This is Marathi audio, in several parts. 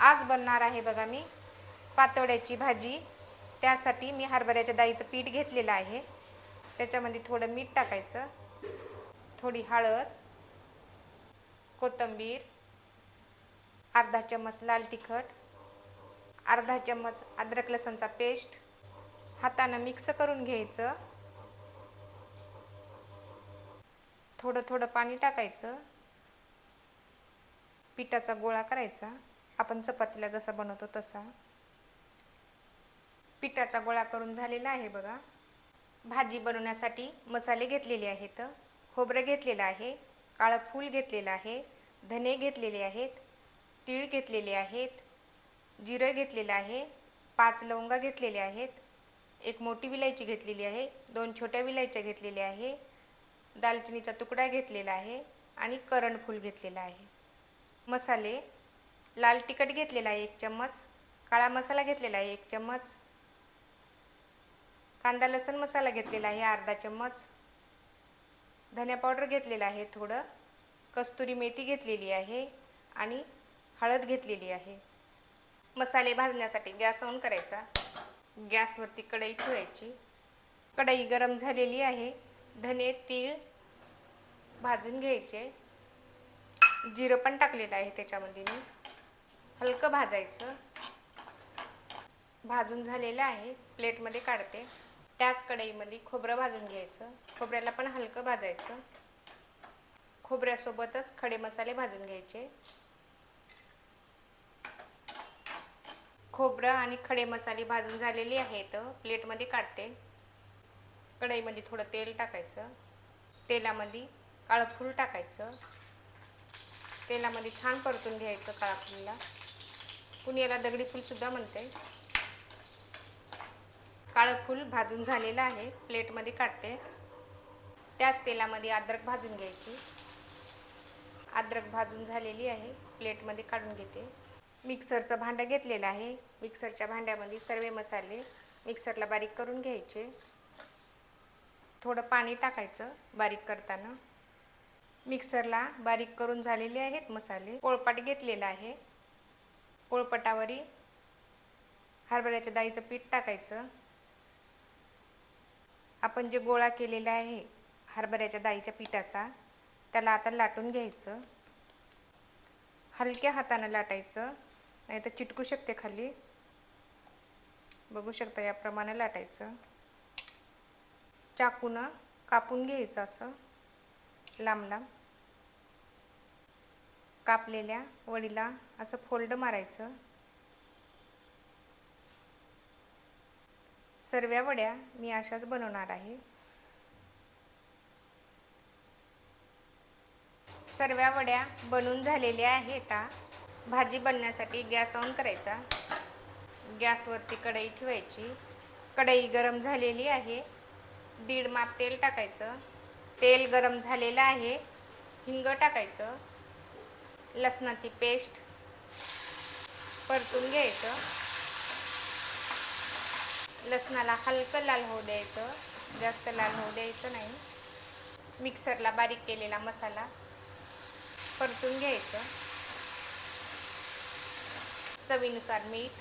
आज बनणार आहे बघा मी पातोड्याची भाजी। त्यासाठी मी हरभऱ्याच्या डाळीचं पीठ घेतलेलं आहे। त्याच्यामध्ये थोडं मीठ टाकायचं, थोडी हळद, कोथिंबीर, अर्धा चम्मच लाल तिखट, अर्धा चम्मच अद्रक लसणचा पेस्ट हाताने मिक्स करून घ्यायचं। थोडं थोडं पाणी टाकायचं। पिठाचा गोळा करायचा, आपण चपातीला जसा बनवतो तसा। पिठाचा गोळा करून झालेला आहे बघा। भाजी बनवण्यासाठी मसाले घेतलेले आहेत। खोबरं घेतलेलं आहे, काळं फूल घेतलेलं आहे, धने घेतलेले आहेत, तीळ घेतलेले आहेत, जिरे घेतलेले आहे, 5 लवंगा घेतलेले आहेत, एक मोठी विलायची घेतलेली आहे, 2 छोट्या विलायच्या घेतलेल्या आहे, दालचिनीचा तुकडा घेतलेला आहे आणि करणफूल घेतलेला आहे। मसाले लाल तिखट घेतलेला आहे 1 चम्मच, काळा मसाला घेतलेला आहे 1 चम्मच, कांदा लसण मसाला घेतलेला आहे अर्धा चम्मच, धनिया पावडर घेतलेला आहे थोडं, कस्तुरी मेथी घेतलेली आहे आणि हळद घेतलेली आहे। मसाले भाजण्यासाठी गॅस ऑन करायचा। गॅसवरती कढई ठेवायची। कढई गरम झालेली आहे। धने तीळ भाजून घ्यायचे, जिरं पण टाकलेलं आहे त्याच्यामध्ये मी, हलकं भाजायचं। भाजून झालेलं आहे, प्लेटमध्ये काढते। त्याच कढईमध्ये खोबरं भाजून घ्यायचं, खोबऱ्याला पण हलकं भाजायचं। खोबऱ्यासोबतच खडे मसाले भाजून घ्यायचे। खोबरं आणि खडे मसाले भाजून झालेले आहेत, प्लेटमध्ये काढते। कढईमध्ये थोडं तेल टाकायचं, तेलामध्ये काळं फूल टाकायचं, तेलामध्ये छान परतून घ्यायचं काळा फूलला, कुणी याला दगडी फूल सुद्धा म्हणते। काळं फूल भाजून झालेलं आहे, प्लेटमध्ये काढते। त्याच तेलामध्ये अद्रक भाजून घ्यायची। अद्रक भाजून झालेली आहे, प्लेटमध्ये काढून घेते। मिक्सरचं भांडं घेतलेलं आहे, मिक्सरच्या भांड्यामध्ये सर्व मसाले मिक्सरला बारीक करून घ्यायचे। थोडं पाणी टाकायचं बारीक करताना। मिक्सरला बारीक करून झालेले आहेत मसाले। पोळपाट घेतलेला आहे, पोळपाटावरी हरभऱ्याच्या डाळीचं पीठ टाकायचं। आपण जे गोळा केलेला आहे हरभऱ्याच्या डाळीच्या पिठाचा, त्याला आता लाटून घ्यायचं। हलक्या हाताने लाटायचं, नाही तर चिटकू शकते खाली। बघू शकता याप्रमाणे लाटायचं। चाकूनं कापून घ्यायचं असं लांब लांब। कापलेल्या वडीला असं फोल्ड मारायचं। सर्व वड्या मी अशाच बनवणार आहे। सर्व वड्या बनवून झालेल्या आहेत। भाजी बनवण्यासाठी गॅस ऑन करायचा। गॅसवरती कढई ठेवायची। कढई गरम झालेली आहे, 1.5 माप तेल टाकायचं। तेल गरम झालेलं आहे, हिंग टाकायचं, लसणाची पेस्ट परतून घ्यायचं। लसणाला हलकं लाल होऊ द्यायचं, जास्त लाल होऊ द्यायचं नाही। मिक्सरला बारीक केलेला मसाला परतून घ्यायचं। चवीनुसार मीठ,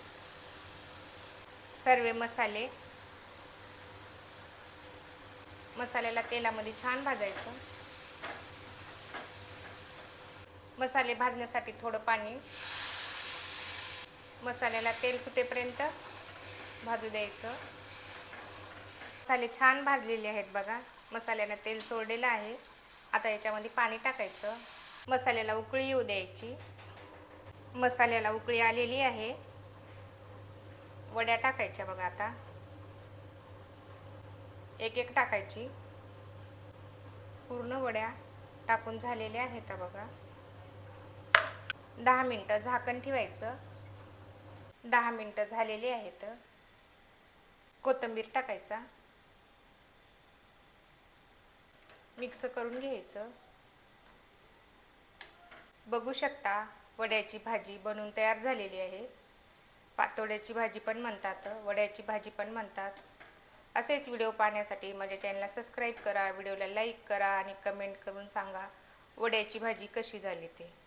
सर्व मसाले मसाल्याला तेलामध्ये छान भाजायचं। मसाले भाजण्यासाठी थोडं पाणी, मसाल्याला तेल सुटेपर्यंत भाजू द्यायचं। मसाले छान भाजलेले आहेत बघा, मसाल्याने तेल सोडलेलं आहे। आता याच्यामध्ये पाणी टाकायचं, मसाल्याला उकळी येऊ द्यायची। मसाल्याला उकळी आलेली आहे, वड्या टाकायच्या बघा। आता एक एक टाकायची। पूर्ण वड्या टाकून झालेल्या आहेत बघा। 10 मिनिटं झाकण ठेवायचं। 10 मिनिटं झालेली आहेत। कोथिंबीर टाकायचा, मिक्स करून घ्यायचं। बघू शकता वड्याची भाजी बनवून तयार झालेली आहे। पातोड्याची भाजी पण म्हणतात, वड्याची भाजी पण म्हणतात। असेच व्हिडिओ पाहण्यासाठी माझ्या चॅनलला सबस्क्राईब करा, व्हिडिओला लाईक करा आणि कमेंट करून सांगा वड्याची भाजी कशी झाली ते।